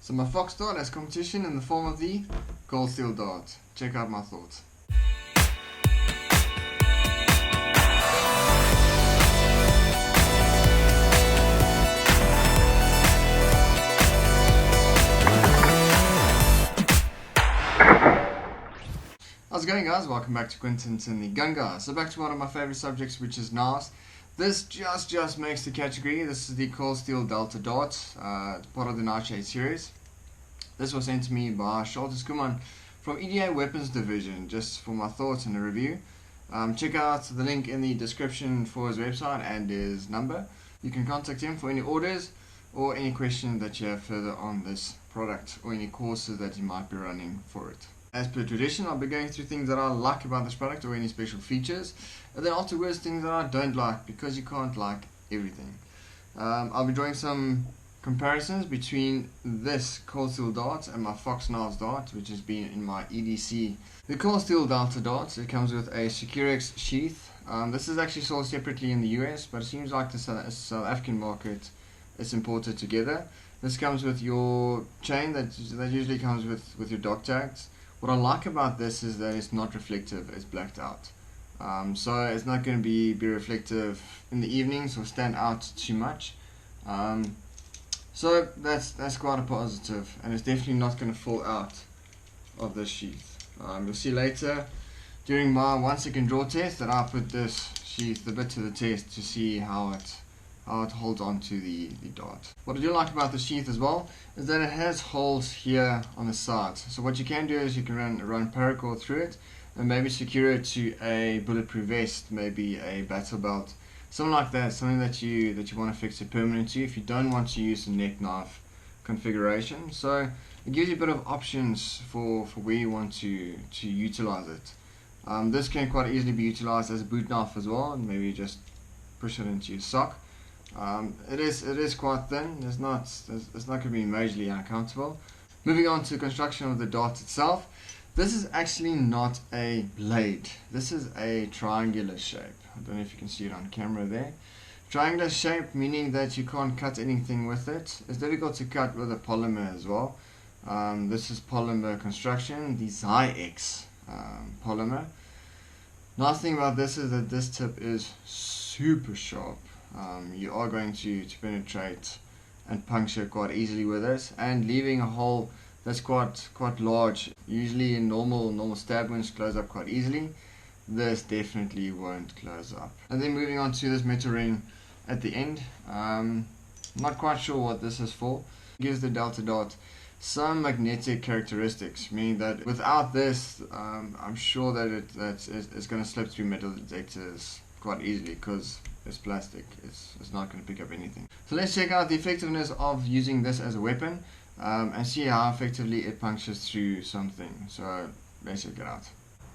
So my Fox dart has competition in the form of the Coldsteel Dart. Check out my thoughts. How's it going, guys? Welcome back to Quentin's and the Gun Guy. So back to one of my favorite subjects, which is knives. This just makes the category. This is the Coldsteel Delta Dart, part of the Nightshade series. This was sent to me by Shalto Schoeman from EDA Weapons Division, just for my thoughts and a review. Check out the link in the description for his website and his number. You can contact him for any orders or any questions that you have further on this product or any courses that you might be running for it. As per tradition, I'll be going through things that I like about this product or any special features, and then afterwards things that I don't like, because you can't like everything. I'll be drawing some comparisons between this Coldsteel Dart and my Fox Knives Dart, which has been in my EDC. The Coldsteel Delta Dart, it comes with a Securex sheath. This is actually sold separately in the US, but it seems like the South African market is imported together. This comes with your chain that usually comes with your dog tags. What I like about this is that it's not reflective, it's blacked out. So it's not going to be reflective in the evenings or stand out too much. So that's quite a positive, and it's definitely not going to fall out of this sheath. You'll see later during my 1 second draw test that I put this sheath a bit to the test to see how it holds on to the dart. What I do like about the sheath as well is that it has holes here on the side. So what you can do is you can run paracord through it and maybe secure it to a bulletproof vest, maybe a battle belt, something like that, something that you want to fix it permanent to if you don't want to use the neck knife configuration. So it gives you a bit of options for where you want to utilize it. This can quite easily be utilized as a boot knife as well, and maybe just push it into your sock. It is quite thin. It's not going to be majorly uncomfortable. Moving on to construction of the dart itself. This is actually not a blade. This is a triangular shape. I don't know if you can see it on camera there. Triangular shape, meaning that you can't cut anything with it. It's difficult to cut with a polymer as well. This is polymer construction, the Zyx polymer. Nice thing about this is that this tip is super sharp. You are going to penetrate and puncture quite easily with this, and leaving a hole that's quite large. Usually in normal stab wounds close up quite easily. This definitely won't close up. And then moving on to this metal ring at the end. Not quite sure what this is for. It gives the Delta Dart some magnetic characteristics, meaning that without this, I'm sure that it's going to slip through metal detectors quite easily, because it's plastic. It's not going to pick up anything. So let's check out the effectiveness of using this as a weapon, and see how effectively it punctures through something. So let's check it out.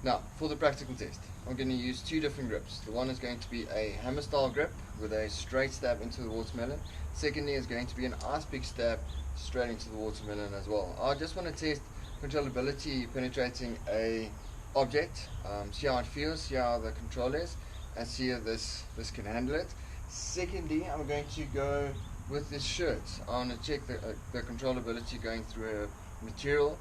Now, for the practical test, I'm going to use two different grips. The one is going to be a hammer style grip with a straight stab into the watermelon. Secondly is going to be an ice pick stab straight into the watermelon as well. I just want to test controllability penetrating a object, see how it feels, see how the control is, and see if this can handle it. Secondly, I'm going to go with this shirt. I want to check the controllability going through a material,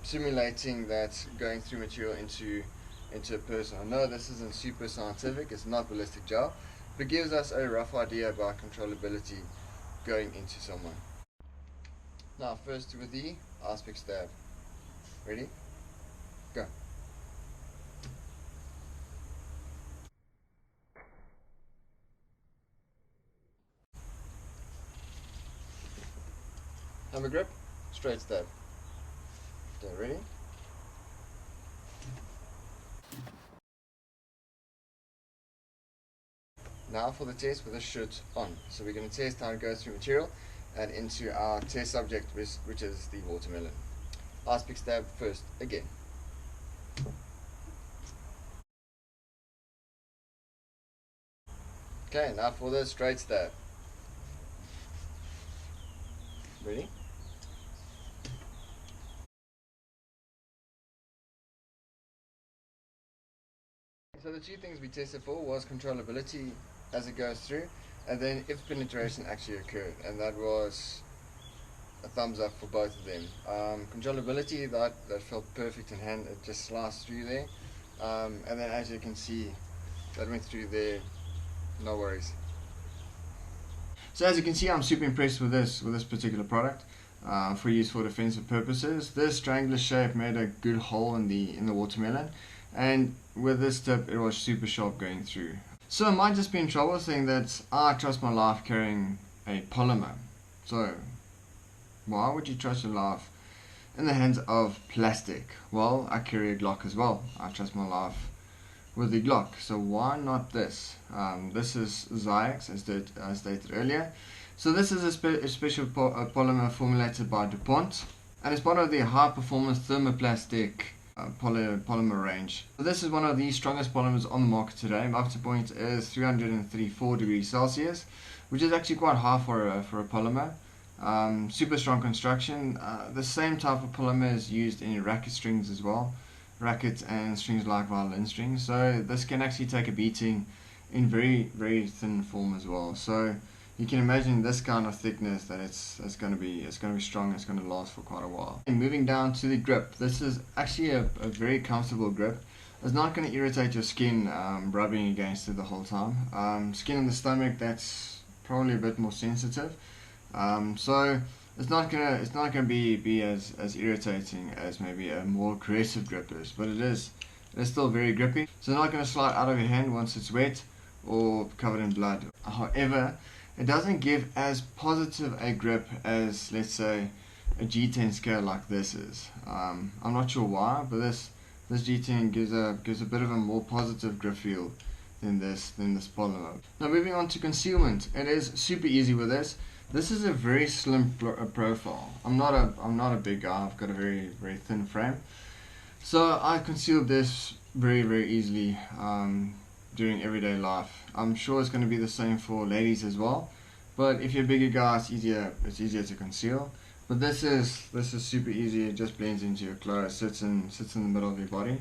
simulating that going through material into a person. I know this isn't super scientific, it's not ballistic gel, but gives us a rough idea about controllability going into someone. Now first with the ice pick stab. Ready? Go. Hammer grip, straight stab. Okay, ready? Now for the test with the shirt on. So we're going to test how it goes through material and into our test subject, which is the watermelon. Ice pick stab first, again. Okay, now for the straight stab. Ready? So the two things we tested for was controllability as it goes through, and then if penetration actually occurred, and that was a thumbs up for both of them. Controllability, that felt perfect in hand, it just sliced through there. And then as you can see, that went through there, no worries. So as you can see, I'm super impressed with this particular product for use for defensive purposes. This triangular shape made a good hole in the watermelon, and with this tip it was super sharp going through. So I might just be in trouble saying that I trust my life carrying a polymer. So why would you trust your life in the hands of plastic? Well, I carry a Glock as well. I trust my life with the Glock, so why not this? This is Zyx, as stated earlier. So this is a special polymer formulated by DuPont, and it's part of the high performance thermoplastic polymer range. So this is one of the strongest polymers on the market today. My after point is 334 degrees Celsius, which is actually quite high for a polymer. Super strong construction. The same type of polymer is used in racket strings as well. Rackets and strings like violin strings, so this can actually take a beating in very thin form as well. So you can imagine this kind of thickness that it's going to be strong. It's going to last for quite a while. And moving down to the grip, this is actually a very comfortable grip. It's not going to irritate your skin rubbing against it the whole time. Skin in the stomach, that's probably a bit more sensitive. So it's not gonna be as irritating as maybe a more aggressive grip is, but it is still very grippy. So it's not gonna slide out of your hand once it's wet or covered in blood. However, it doesn't give as positive a grip as, let's say, a G10 scale like this is. I'm not sure why, but this G10 gives a bit of a more positive grip feel than this polymer. Now moving on to concealment, it is super easy with this. This is a very slim profile. I'm not a big guy. I've got a very thin frame, so I concealed this very easily during everyday life. I'm sure it's going to be the same for ladies as well, but if you're a bigger guy, it's easier to conceal. But this is super easy. It just blends into your clothes, sits in the middle of your body.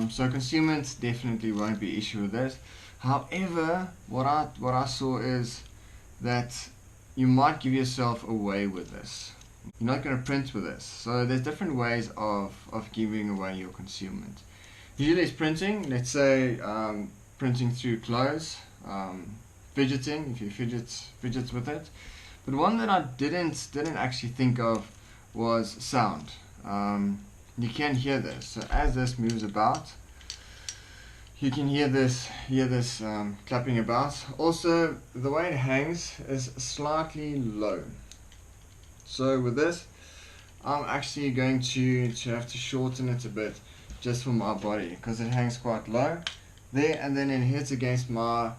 So concealment definitely won't be an issue with this. However, what I saw is that you might give yourself away with this. You're not going to print with this. So there's different ways of giving away your concealment. Usually it's printing, let's say printing through clothes, fidgeting, if you fidgets with it. But one that I didn't actually think of was sound. You can hear this. So as this moves about, you can hear this clapping about. Also, the way it hangs is slightly low. So with this, I'm actually going to have to shorten it a bit just for my body, because it hangs quite low there, and then it hits against my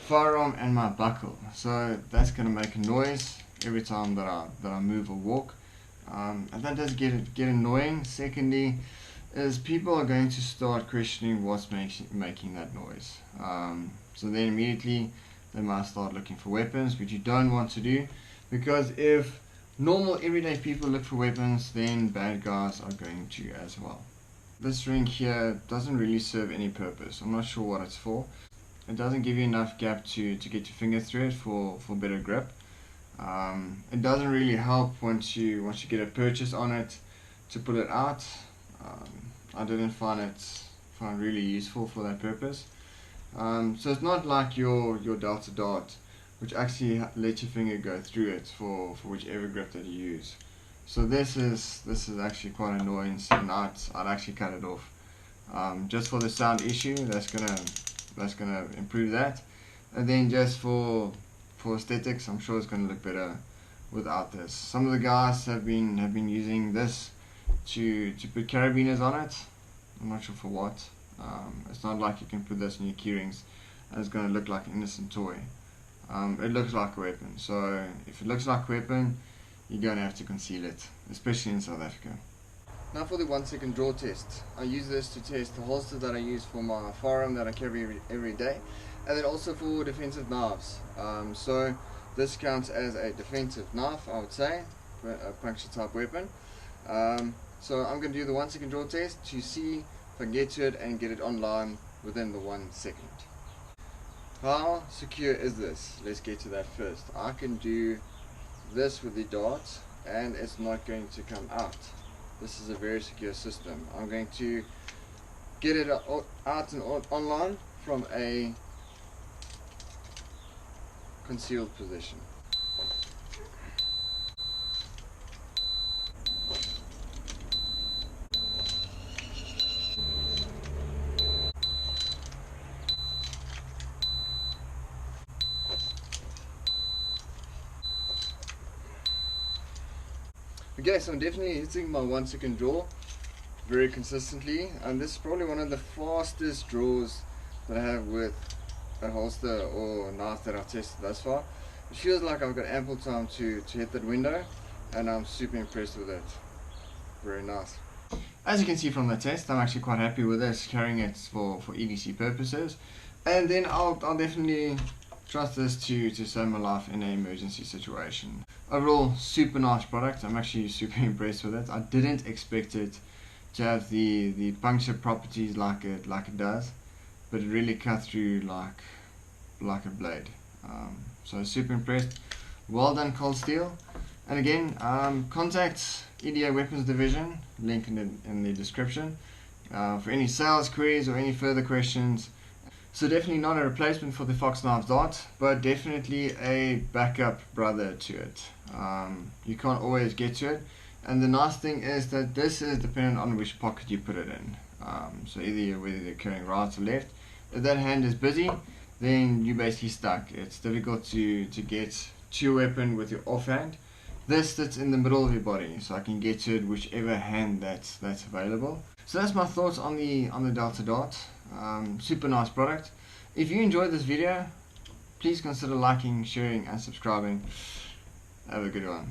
firearm and my buckle. So that's going to make a noise every time that I move or walk, and that does get annoying. Secondly, is people are going to start questioning what's making that noise. So then immediately they might start looking for weapons, which you don't want to do, because if normal everyday people look for weapons, then bad guys are going to as well. This ring here doesn't really serve any purpose. I'm not sure what it's for. It doesn't give you enough gap to get your finger through it for better grip. It doesn't really help once you get a purchase on it to pull it out. I didn't find it really useful for that purpose. So it's not like your Delta Dart, which actually lets your finger go through it for whichever grip that you use. So this is actually quite annoying, and I'd actually cut it off. Just for the sound issue, that's gonna improve that, and then just for aesthetics, I'm sure it's gonna look better without this. Some of the guys have been using this to put carabiners on it. I'm not sure for what. It's not like you can put this in your keyrings and it's going to look like an innocent toy. It looks like a weapon, so if it looks like a weapon, you're going to have to conceal it, especially in South Africa. Now for the 1 second draw test. I use this to test the holster that I use for my firearm that I carry every day, and then also for defensive knives. So this counts as a defensive knife, I would say, a puncture type weapon. So I'm going to do the 1 second draw test to see if I can get to it and get it online within the 1 second. How secure is this? Let's get to that first. I can do this with the dart and it's not going to come out. This is a very secure system. I'm going to get it out and online from a concealed position. Okay, so I'm definitely hitting my 1 second draw very consistently, and this is probably one of the fastest draws that I have with a holster or knife that I've tested thus far. It feels like I've got ample time to hit that window, and I'm super impressed with it. Very nice. As you can see from the test, I'm actually quite happy with this, carrying it for EDC purposes, and then I'll definitely trust this to save my life in an emergency situation. Overall, super nice product. I'm actually super impressed with it. I didn't expect it to have the puncture properties like it does, but it really cut through like a blade. So super impressed. Well done, Coldsteel. And again, contact EDA Weapons Division, link in the description, for any sales queries or any further questions. So definitely not a replacement for the Fox Knives Dart, but definitely a backup brother to it. You can't always get to it, and the nice thing is that this is dependent on which pocket you put it in. So whether you're carrying right or left. If that hand is busy, then you're basically stuck. It's difficult to get to your weapon with your offhand. This sits in the middle of your body, so I can get to it whichever hand that's available. So that's my thoughts on the Delta Dart. Super nice product. If you enjoyed this video, please consider liking, sharing and subscribing. Have a good one.